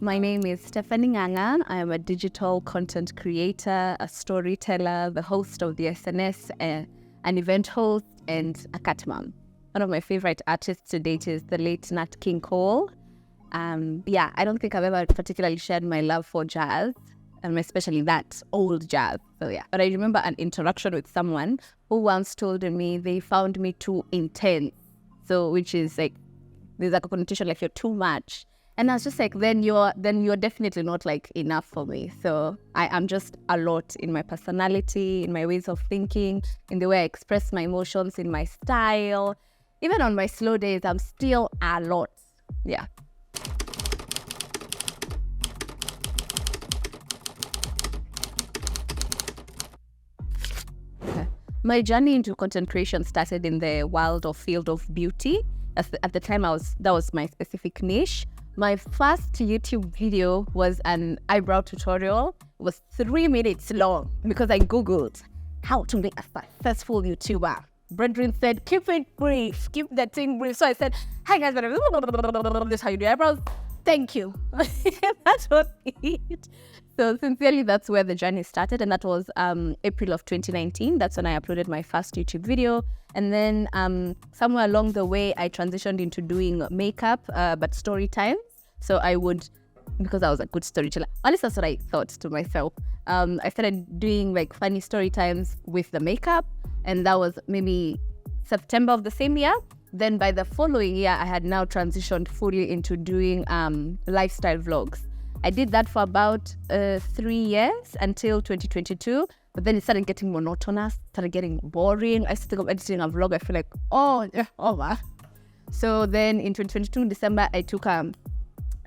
My name is Stephanie Nganga. I am a digital content creator, a storyteller, the host of the SNS, an event host, and a cat mom. One of my favorite artists to date is the late Nat King Cole. I don't think I've ever particularly shared my love for jazz, and especially that old jazz. But I remember an interaction with someone who once told me they found me too intense. So, which is like, there's like a connotation like you're too much. And I was just like, then you're definitely not like enough for me. So I am just a lot in my personality, in my ways of thinking, in the way I express my emotions, in my style. Even on my slow days, I'm still a lot. Yeah. Okay. My journey into content creation started in the world of field of beauty. At the time, that was my specific niche. My first YouTube video was an eyebrow tutorial. It was 3 minutes long because I Googled how to be a successful YouTuber. Brethren said, keep it brief, keep that thing brief. So I said, hi guys, this is how you do eyebrows. Thank you. That was it. So sincerely, that's where the journey started. And that was April of 2019. That's when I uploaded my first YouTube video. And then somewhere along the way, I transitioned into doing makeup, but story times. So I would, because I was a good storyteller, at least that's what I thought to myself. I started doing like funny story times with the makeup. And that was maybe September of the same year. Then by the following year, I had now transitioned fully into doing lifestyle vlogs. I did that for about 3 years until 2022. But then it started getting monotonous, started getting boring. I used to think of editing a vlog. I feel like, over. So then in 2022, December, I took should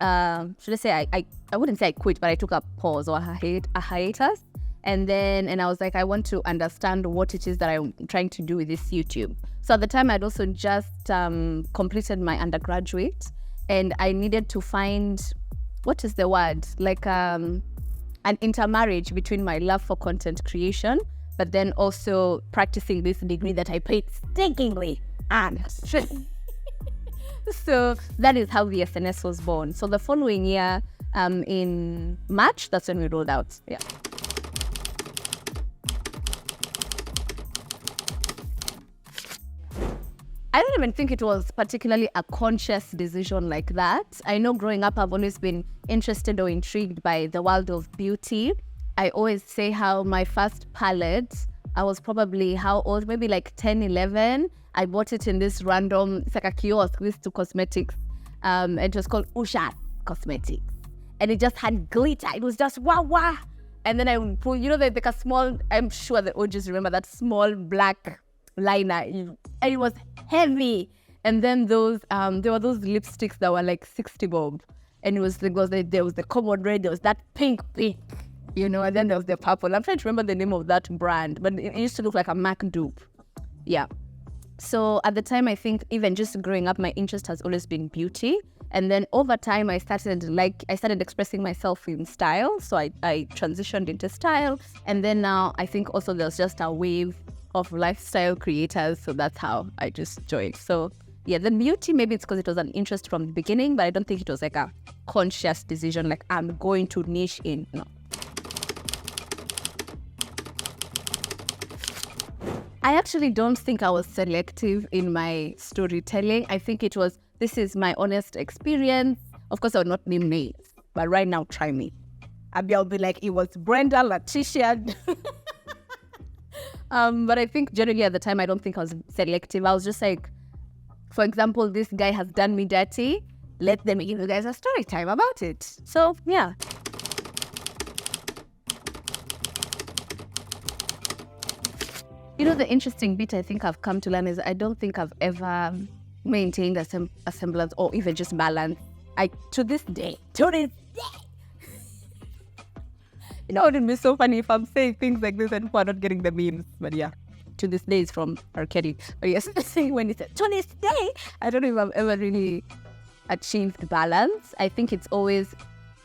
I say, I wouldn't say I quit, but I took a pause or a hiatus. And I was like, I want to understand what it is that I'm trying to do with this YouTube. So at the time, I'd also just completed my undergraduate, and I needed to find, what is the word? Like an intermarriage between my love for content creation, but then also practicing this degree that I painstakingly earned. So that is how the SNS was born. So the following year, in March, that's when we rolled out. Yeah. I don't even think it was particularly a conscious decision like that. I know growing up, I've always been interested or intrigued by the world of beauty. I always say how my first palette, I was probably how old? Maybe like 10, 11. I bought it in this random, it's like a kiosk, this to cosmetics. It was called Usha Cosmetics. And it just had glitter. It was just wah. And then I would pull, like a small, I'm sure the OGs remember that small black liner. And it was heavy. And then there were those lipsticks that were like 60 bob. And there was the common red, there was that pink, and then there was the purple. I'm trying to remember the name of that brand, but it used to look like a MAC dupe. Yeah. So at the time, I think even just growing up, my interest has always been beauty. And then over time, I started expressing myself in style. So I transitioned into style. And then now I think also there's just a wave of lifestyle creators. So that's how I just joined. So yeah, the beauty, maybe it's because it was an interest from the beginning, but I don't think it was like a conscious decision, like I'm going to niche in. No. I actually don't think I was selective in my storytelling. I think it was, this is my honest experience. Of course, I would not name names, but right now, try me. I'll be like, it was Brenda, Letitia. But I think generally at the time, I don't think I was selective. I was just like, for example, this guy has done me dirty. Let them give you guys a story time about it. So, yeah. The interesting bit I think I've come to learn is I don't think I've ever maintained a semblance or even just balance. To this day. It would be so funny if I'm saying things like this and people are not getting the memes. But yeah, to this day is from R. Kelly. But yes, when he said, to this day, I don't know if I've ever really achieved balance. I think it's always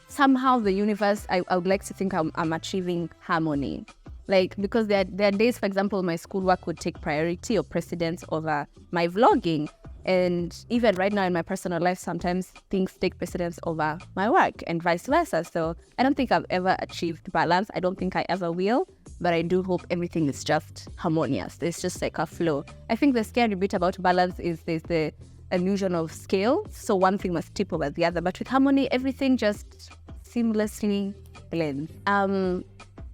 somehow the universe, I would like to think I'm achieving harmony. Like, because there are days, for example, my schoolwork would take priority or precedence over my vlogging. And even right now in my personal life, sometimes things take precedence over my work and vice versa. So I don't think I've ever achieved balance. I don't think I ever will, but I do hope everything is just harmonious. There's just like a flow. I think the scary bit about balance is there's the illusion of scale. So one thing must tip over the other, but with harmony, everything just seamlessly blends.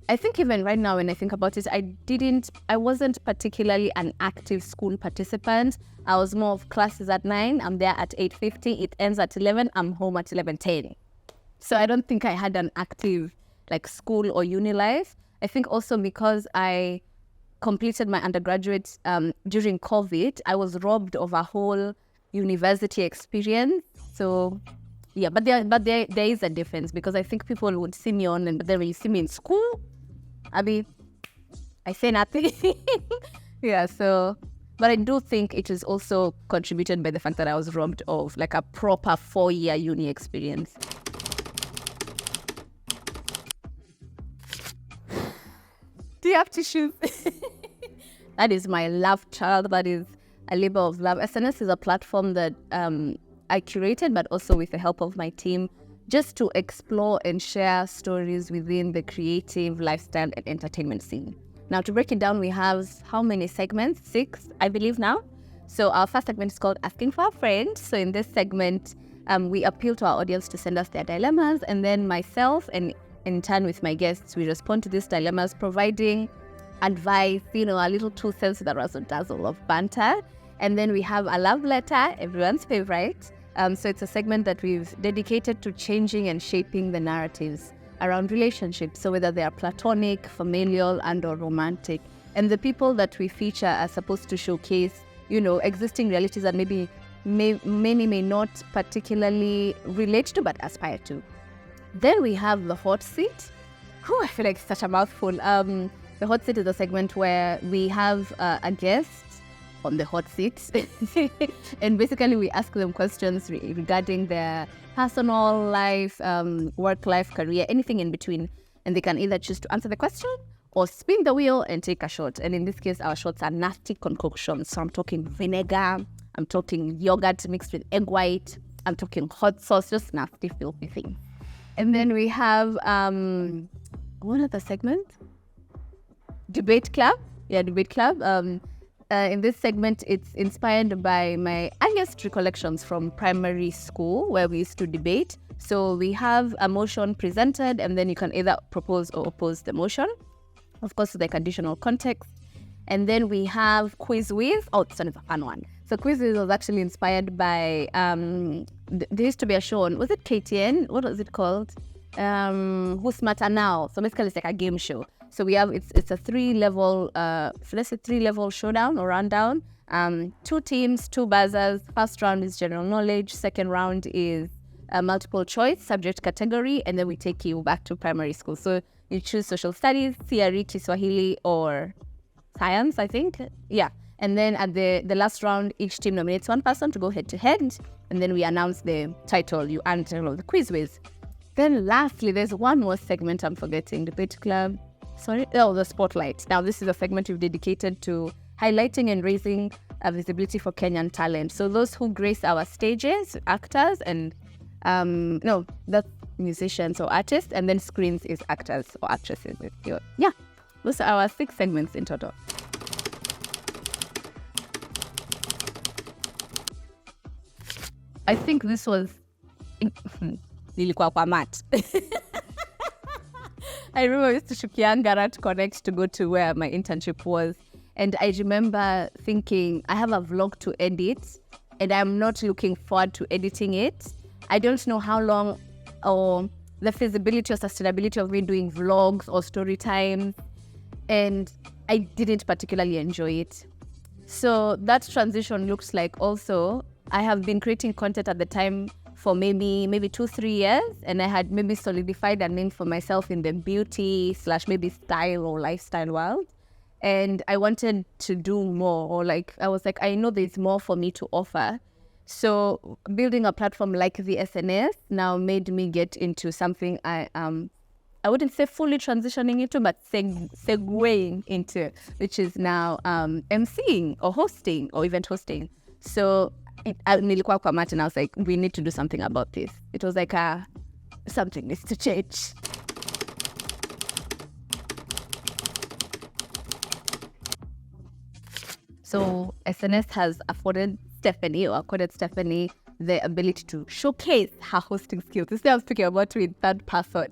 I think even right now when I think about it, I wasn't particularly an active school participant. I was more of classes at 9, I'm there at 8:50, it ends at 11, I'm home at 11:10. So I don't think I had an active like school or uni life. I think also because I completed my undergraduate during COVID, I was robbed of a whole university experience. So yeah, but there is a difference, because I think people would see me online, but then when you see me in school, I say nothing. Yeah, so, but I do think it is also contributed by the fact that I was robbed of like a proper 4-year uni experience. Do you have tissues? That is my love child. That is a labor of love. SNS is a platform that I curated, but also with the help of my team, just to explore and share stories within the creative, lifestyle, and entertainment scene. Now, to break it down, we have how many segments? 6, I believe now. So our first segment is called Asking for a Friend. So in this segment, we appeal to our audience to send us their dilemmas, and then myself and in turn with my guests, we respond to these dilemmas, providing advice, a little 2 cents that razzle dazzle of banter. And then we have a love letter, everyone's favorite. So it's a segment that we've dedicated to changing and shaping the narratives around relationships. So whether they are platonic, familial, and or romantic. And the people that we feature are supposed to showcase, existing realities that many may not particularly relate to, but aspire to. Then we have the hot seat. I feel like it's such a mouthful. The hot seat is a segment where we have a guest on the hot seat. And basically we ask them questions regarding their personal life, work life, career, anything in between. And they can either choose to answer the question or spin the wheel and take a shot. And in this case, our shots are nasty concoctions. So I'm talking vinegar, I'm talking yogurt mixed with egg white, I'm talking hot sauce, just nasty, filthy things. And then we have, what other segment? Debate Club. Yeah, Debate Club. In this segment, it's inspired by my earliest recollections from primary school where we used to debate. So we have a motion presented, and then you can either propose or oppose the motion, of course, with like additional context. And then we have Quiz With. Oh, this one is a fun one. So Quiz With was actually inspired by, there used to be a show on, was it KTN? What was it called? Who's Smarter Now? So basically it's like a game show. So we have, it's a 3-level, let's say 3-level showdown or rundown. 2 teams, 2 buzzers. First round is general knowledge. Second round is multiple choice, subject category. And then we take you back to primary school. So you choose social studies, theory, Kiswahili, or science, I think. Yeah. And then at the last round, each team nominates one person to go head to head. And then we announce the title you answer the quiz with. Then lastly, there's one more segment I'm forgetting, Debate Club. The Spotlight. Now, this is a segment we've dedicated to highlighting and raising visibility for Kenyan talent. So those who grace our stages, actors, and that's musicians or artists, and then screens is actors or actresses. Yeah, those are our 6 segments in total. I think this was nilikuwa kwa mat. I remember I used to Shukiangara to connect to go to where my internship was. And I remember thinking, I have a vlog to edit and I'm not looking forward to editing it. I don't know how long or the feasibility or sustainability of me doing vlogs or story time. And I didn't particularly enjoy it. So that transition looks like also, I have been creating content at the time for maybe 2-3 years, and I had maybe solidified a name for myself in the beauty / maybe style or lifestyle world. And I wanted to do more, or I was like, I know there's more for me to offer. So building a platform like the SNS now made me get into something I wouldn't say fully transitioning into, but segueing into, which is now emceeing or hosting or event hosting. So nilikuwa kwa mat and I was like, we need to do something about this. It was like something needs to change. So SNS has accorded Stephanie the ability to showcase her hosting skills. This is what I'm speaking about with third person.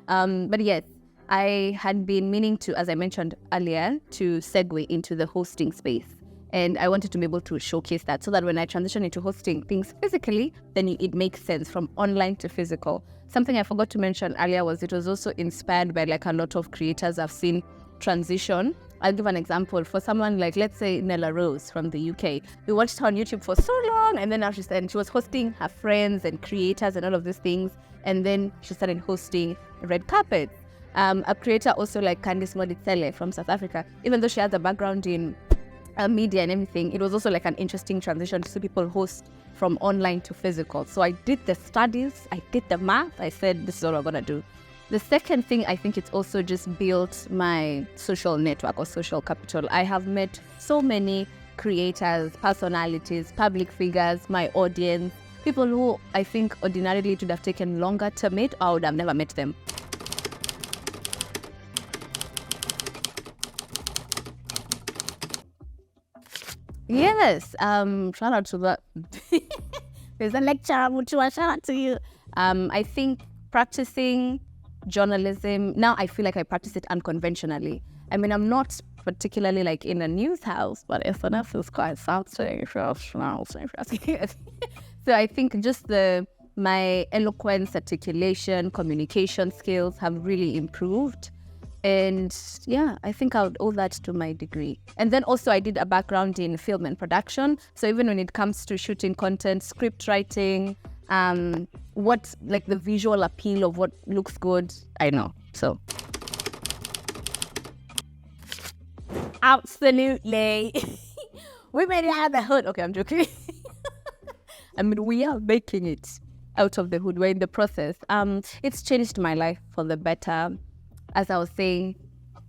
But yes, I had been meaning to, as I mentioned earlier, to segue into the hosting space. And I wanted to be able to showcase that so that when I transition into hosting things physically, then it makes sense from online to physical. Something I forgot to mention earlier was it was also inspired by like a lot of creators I've seen transition. I'll give an example. For someone like, let's say, Nella Rose from the UK. We watched her on YouTube for so long, and then now she was hosting her friends and creators and all of these things. And then she started hosting red carpets. A creator also like Candice Moditsele from South Africa, even though she has a background in media and everything, it was also like an interesting transition to see people host from online to physical. So I did the studies, I did the math, I said, this is what I'm gonna do. The second thing, I think it's also just built my social network or social capital. I have met so many creators, personalities, public figures, my audience, people who I think ordinarily it would have taken longer to meet or I would have never met them. Yes, shout out to that. There's a lecture, Mutua, shout out to you. I think practicing journalism, now I feel like I practice it unconventionally. I mean, I'm not particularly like in a news house, but SNS is quite something. So I think just my eloquence, articulation, communication skills have really improved. And yeah, I think I would owe that to my degree. And then also I did a background in film and production. So even when it comes to shooting content, script writing, what like the visual appeal of what looks good, I know. So absolutely. We made it out of the hood. Okay, I'm joking. I mean, we are making it out of the hood. We're in the process. It's changed my life for the better. As I was saying,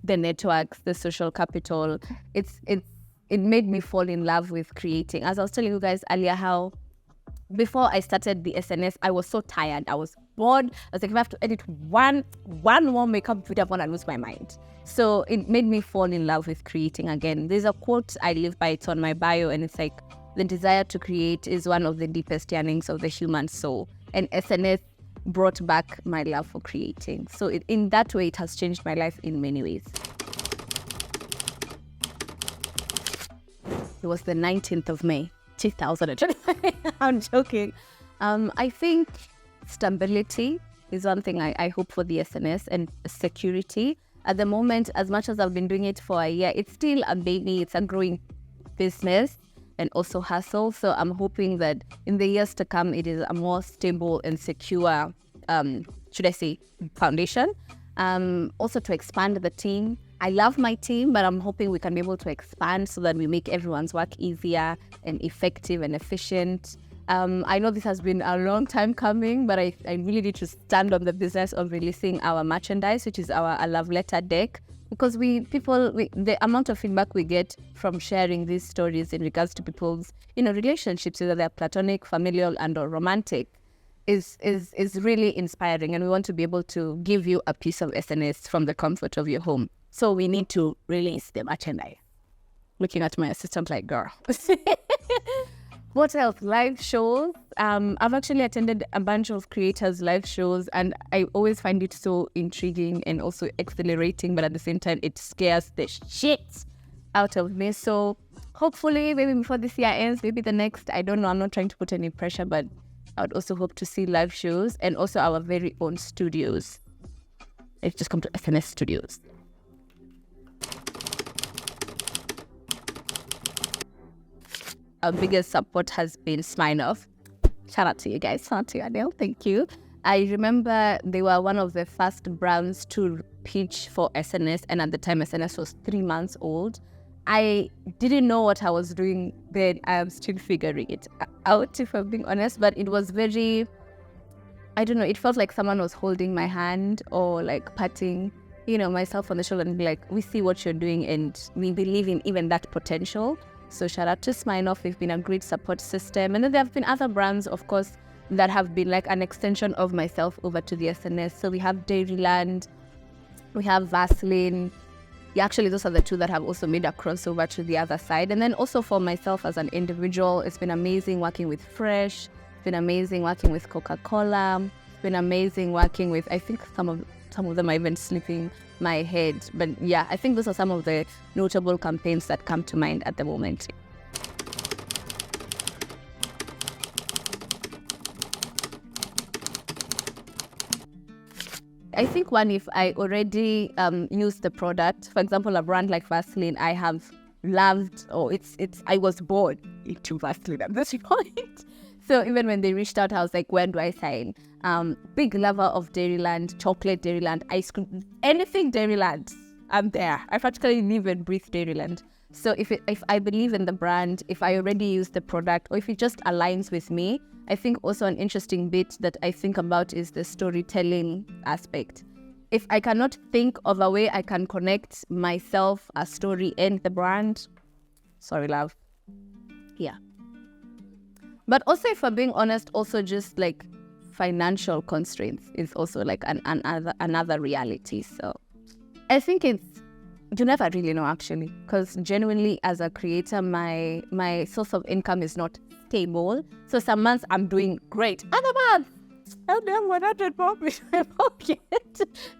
the networks, the social capital, it made me fall in love with creating. As I was telling you guys earlier, how before I started the SNS, I was so tired. I was bored. I was like, if I have to edit one more makeup video, I'm gonna lose my mind. So it made me fall in love with creating again. There's a quote I live by, it's on my bio, and it's like, the desire to create is one of the deepest yearnings of the human soul. And SNS brought back my love for creating. So in that way, it has changed my life in many ways. It was the 19th of May, 2020. I'm joking. I think stability is one thing I hope for the SNS, and security. At the moment, as much as I've been doing it for a year, it's still a baby, it's a growing business and also hustle. So I'm hoping that in the years to come, it is a more stable and secure, foundation. Also to expand the team. I love my team, but I'm hoping we can be able to expand so that we make everyone's work easier and effective and efficient. I know this has been a long time coming, but I really need to stand on the business of releasing our merchandise, which is our love letter deck. Because the amount of feedback we get from sharing these stories in regards to people's, relationships, whether they're platonic, familial, and or romantic, is really inspiring. And we want to be able to give you a piece of SNS from the comfort of your home. So we need to release the merchandise. Looking at my assistant like, girl. What else? Live shows. I've actually attended a bunch of creators' live shows, and I always find it so intriguing and also exhilarating, but at the same time, it scares the shit out of me. So hopefully, maybe before this year ends, maybe the next, I don't know, I'm not trying to put any pressure, but I would also hope to see live shows and also our very own studios. It's just come to SNS Studios. Our biggest support has been Smirnoff. Shout out to you guys. Shout out to you, Adele. Thank you. I remember they were one of the first brands to pitch for SNS, and at the time SNS was 3 months old. I didn't know what I was doing then. I am still figuring it out, if I'm being honest, but it was very, I don't know, it felt like someone was holding my hand or like patting, myself on the shoulder and be like, we see what you're doing and we believe in even that potential. So shout out to Smirnoff. They've been a great support system. And then there have been other brands, of course, that have been like an extension of myself over to the SNS. So we have Dairyland, we have Vaseline. Yeah, actually, those are the two that have also made a crossover to the other side. And then also for myself as an individual, it's been amazing working with Fresh. It's been amazing working with Coca-Cola. It's been amazing working with, I think some of them are even slipping my head. But yeah, I think those are some of the notable campaigns that come to mind at the moment. I think one, if I already use the product, for example, a brand like Vaseline, I have loved, or I was born into Vaseline at this point. So even when they reached out, I was like, when do I sign? Big lover of Dairyland, chocolate Dairyland, ice cream, anything Dairyland, I'm there. I practically live and breathe Dairyland. So if I believe in the brand, if I already use the product, or if it just aligns with me, I think also an interesting bit that I think about is the storytelling aspect. If I cannot think of a way I can connect myself, a story, and the brand, sorry, love. Yeah. But also, if I'm being honest, also just like financial constraints is also like another reality. So I think you never really know, actually, because genuinely as a creator, my source of income is not stable. So some months I'm doing great, other months I'll have 100 pounds in my pocket.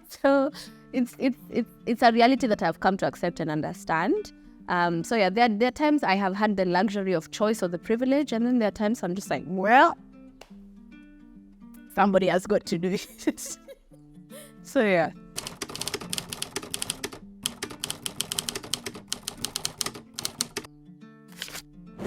So it's a reality that I've come to accept and understand. So yeah, there are times I have had the luxury of choice or the privilege, and then there are times I'm just like, well, somebody has got to do it. So yeah.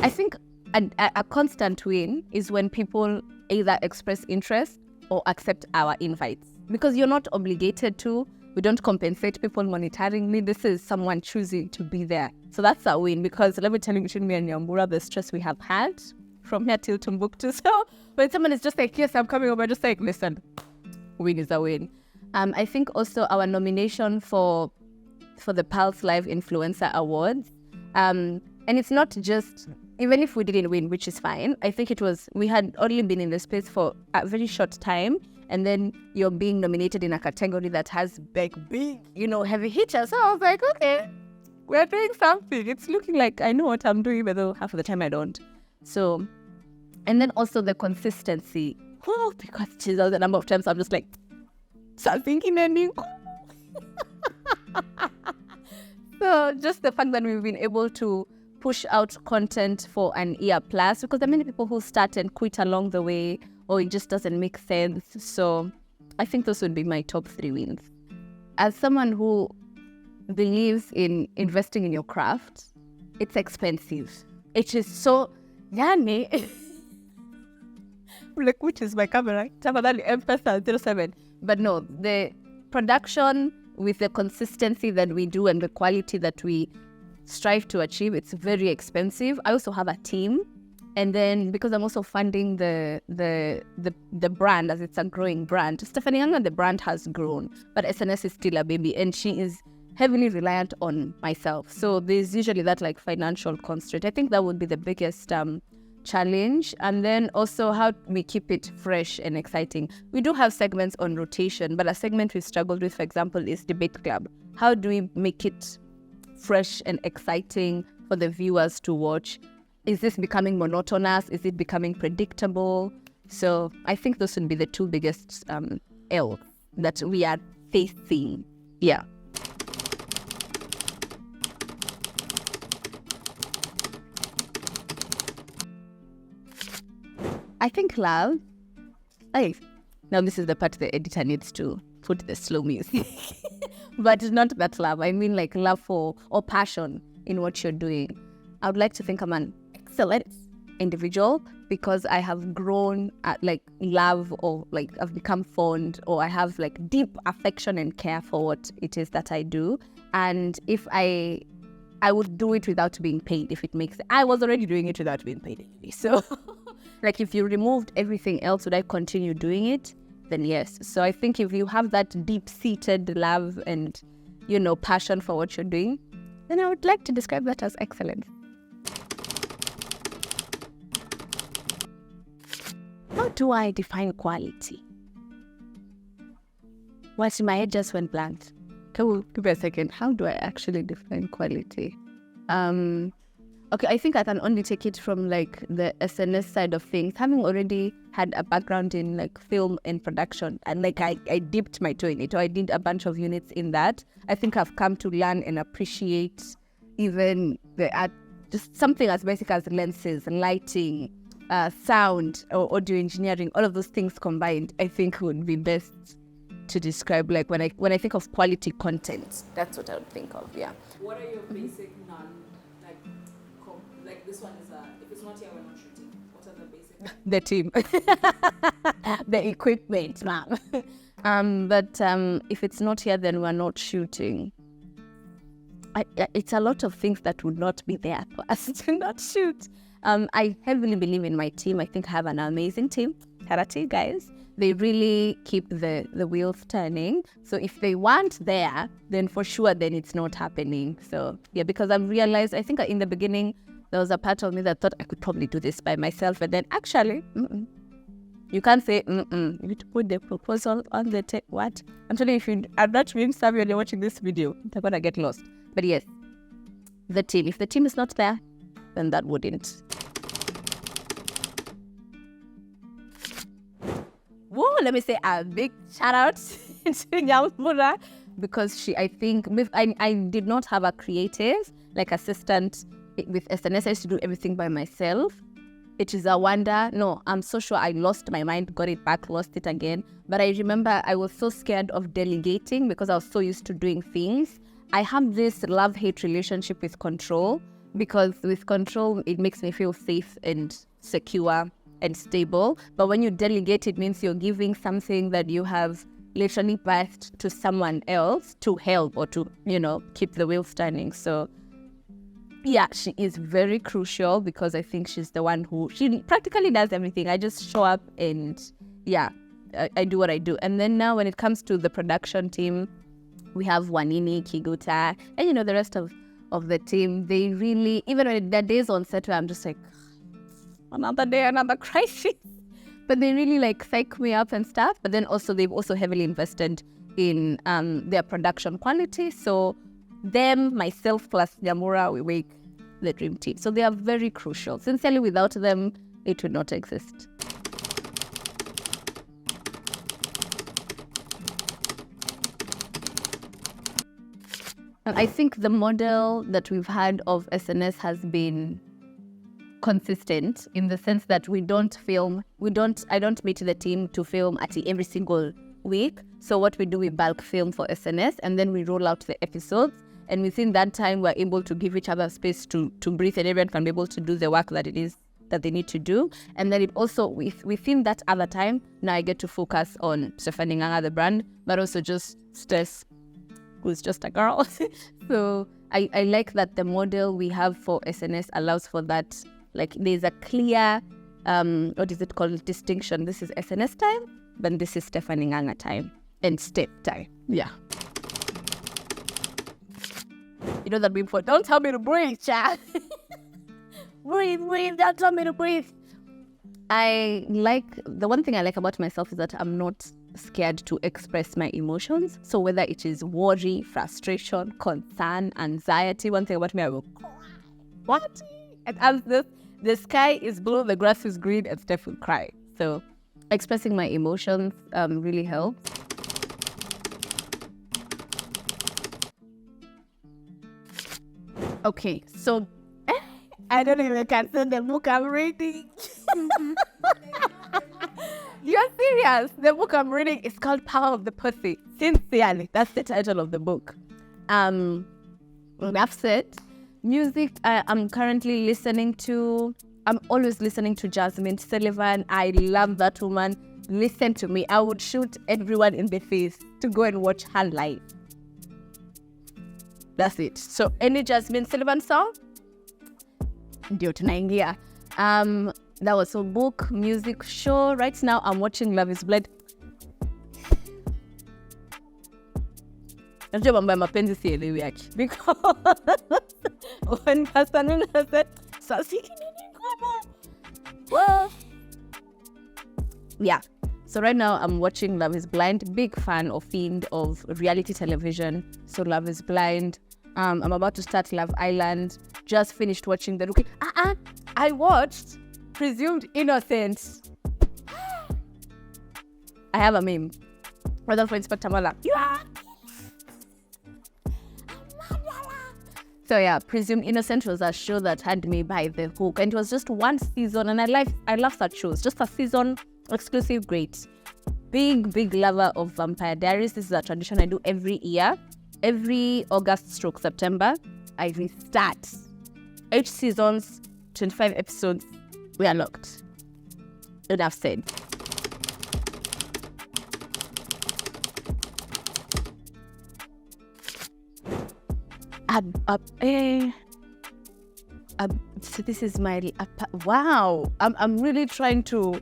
I think a constant win is when people either express interest or accept our invites, because you're not obligated to. We don't compensate people monetarily. This is someone choosing to be there. So that's a win, because let me tell you, between me and Nyambura, the stress we have had from here till Timbuktu. So when someone is just like, yes, I'm coming over, just like, listen, win is a win. I think also our nomination for the Pulse Live Influencer Awards, and it's not just, even if we didn't win, which is fine, I think we had only been in the space for a very short time, and then you're being nominated in a category that has big, heavy hitters. So I was like, okay, we're doing something. It's looking like I know what I'm doing, but though half of the time I don't. So, and then also the consistency. Oh, because Jesus, the number of times I'm just like, start thinking ending. So just the fact that we've been able to push out content for an year plus, because there are many people who start and quit along the way, or it just doesn't make sense. So I think those would be my top 3 wins. As someone who believes in investing in your craft, it's expensive. It is so, yani, like, which is my camera? Tafadhali M-Pesa 07. But no, the production with the consistency that we do and the quality that we strive to achieve, it's very expensive. I also have a team, and then because I'm also funding the brand, as it's a growing brand. Stephanie Nganga, the brand has grown, but SNS is still a baby, and she is heavily reliant on myself. So there's usually that like financial constraint. I think that would be the biggest challenge. And then also how we keep it fresh and exciting. We do have segments on rotation, but a segment we struggled with, for example, is Debate Club. How do we make it fresh and exciting for the viewers to watch? Is this becoming monotonous? Is it becoming predictable? So I think those would be the 2 biggest L's that we are facing. Yeah. I think love. Now this is the part the editor needs to put the slow music. But not that love. I mean like love for or passion in what you're doing. I would like to think I'm an excellent individual because I have grown at like love, or like I've become fond, or I have like deep affection and care for what it is that I do. And if I would do it without being paid, if it makes sense. I was already doing it without being paid anyway. So like if you removed everything else, would I continue doing it? Then yes. So I think if you have that deep-seated love and, passion for what you're doing, then I would like to describe that as excellence. do I define quality? What, my head just went blank. Give me a second. How do I actually define quality? Okay, I think I can only take it from like the SNS side of things. Having already had a background in like film and production, and like I dipped my toe in it, or I did a bunch of units in that. I think I've come to learn and appreciate even the art, just something as basic as lenses, lighting, sound, or audio engineering. All of those things combined, I think would be best to describe. Like when I think of quality content, that's what I would think of. Yeah. What are your basic like this one is if it's not here, we're not shooting. What are the basic? The team, the equipment, ma'am. But if it's not here, then we're not shooting. It's a lot of things that would not be there for us to not shoot. I heavily believe in my team. I think I have an amazing team. Karate guys. They really keep the wheels turning. So if they weren't there, then for sure, then it's not happening. So yeah, because I've realized, I think in the beginning, there was a part of me that thought I could probably do this by myself. And then actually, you can't say, you need to put the proposal on the tape. What? I'm telling you, if you are not being savvy when you're watching this video, you're going to get lost. But yes, the team. If the team is not there, then that wouldn't. Whoa, let me say a big shout out to Nyamura, because I did not have a creative, like assistant with SNS. I used to do everything by myself. It is a wonder. No, I'm so sure I lost my mind, got it back, lost it again. But I remember I was so scared of delegating because I was so used to doing things. I have this love-hate relationship with control, because with control, it makes me feel safe and secure and stable. But when you delegate, it means you're giving something that you have literally birthed to someone else to help or to, keep the wheels turning. So yeah, she is very crucial, because I think she's the one she practically does everything. I just show up and yeah, I do what I do. And then now when it comes to the production team, we have Wanini, Kiguta, and the rest of the team. They really, even when there are days on set where I'm just like, another day, another crisis. But they really like psych me up and stuff. But then also they've also heavily invested in their production quality. So them, myself, plus Nyamura, we make the dream team. So they are very crucial. Sincerely, without them, it would not exist. And I think the model that we've had of SNS has been consistent, in the sense that I don't meet the team to film at every single week. So what we do, we bulk film for SNS, and then we roll out the episodes. And within that time, we're able to give each other space to breathe, and everyone can be able to do the work that it is that they need to do. And then it also, within that other time, now I get to focus on Stephanie Nganga, the brand, but also just Steph, who's just a girl. So I like that the model we have for SNS allows for that. Like there's a clear, what is it called, distinction. This is SNS time, but this is Stephanie Nganga time and step time. Yeah. You know that before, don't tell me to breathe, chat. breathe, don't tell me to breathe. The one thing I like about myself is that I'm not scared to express my emotions. So whether it is worry, frustration, concern, anxiety, one thing about me, I will cry. What? And as the sky is blue, the grass is green, and Steph will cry. So expressing my emotions really helps. Okay, so I don't even cancel the book I'm reading. You're serious? The book I'm reading is called Power of the Pussy. Sincerely, that's the title of the book. That's it. Music, I'm currently listening to, I'm always listening to Jasmine Sullivan. I love that woman. Listen to me. I would shoot everyone in the face to go and watch her live. That's it. So any Jasmine Sullivan song, ndio tunaingia. That was a book, music, show. Right now I'm watching Love is Blind. Najua mambo ya mapenzi sielewi yake. Because when Kastanina said, sasiki nini kama? Well, Yeah. So right now I'm watching Love is Blind. Big fan or fiend of reality television. So Love is Blind. I'm about to start Love Island. Just finished watching The Rookie. I watched Presumed Innocent. I have a meme. Rather for Inspector Mala. You are. So yeah, Presumed Innocent was a show that had me by the hook, and it was just one season, and I love such shows. Just a season, exclusive, great. Big lover of Vampire Diaries. This is a tradition I do every year. Every August/September, I restart. 8 seasons, 25 episodes. We are locked. Enough said. So this is my wow. I'm really trying to.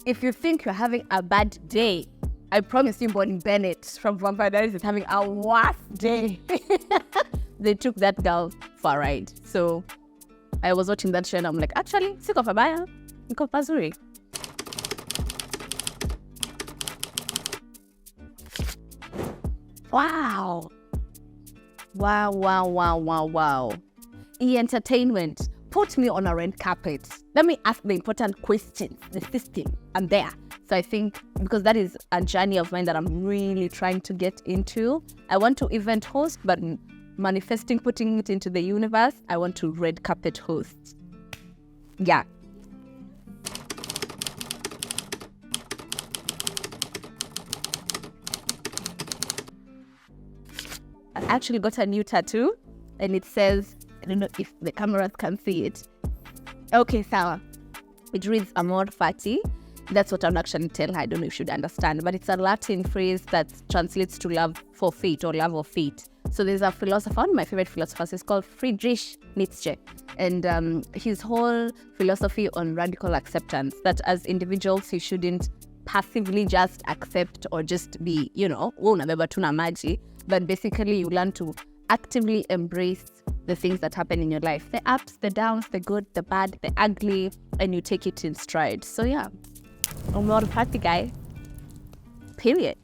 If you think you're having a bad day, I promise you, Bonnie Bennett from Vampire Diaries is having a worse day. They took that girl for a ride. So I was watching that show and I'm like, actually, sick of a buyer, niko pazuri. Wow. E-entertainment. Put me on a red carpet. Let me ask the important questions. The system. I'm there. So I think because that is a journey of mine that I'm really trying to get into. I want to event host, but manifesting, putting it into the universe, I want to red carpet host. Yeah. I actually got a new tattoo and it says, I don't know if the cameras can see it. Okay, sawa. It reads Amor Fati. That's what I would actually tell her. I don't know if she should understand, but it's a Latin phrase that translates to love for feet or love of feet. So there's a philosopher, one of my favorite philosophers, is called Friedrich Nietzsche. And his whole philosophy on radical acceptance, that as individuals, you shouldn't passively just accept or just be, unabeba tu na maji, but basically you learn to actively embrace the things that happen in your life. The ups, the downs, the good, the bad, the ugly, and you take it in stride. So yeah, I'm not a party guy. Period.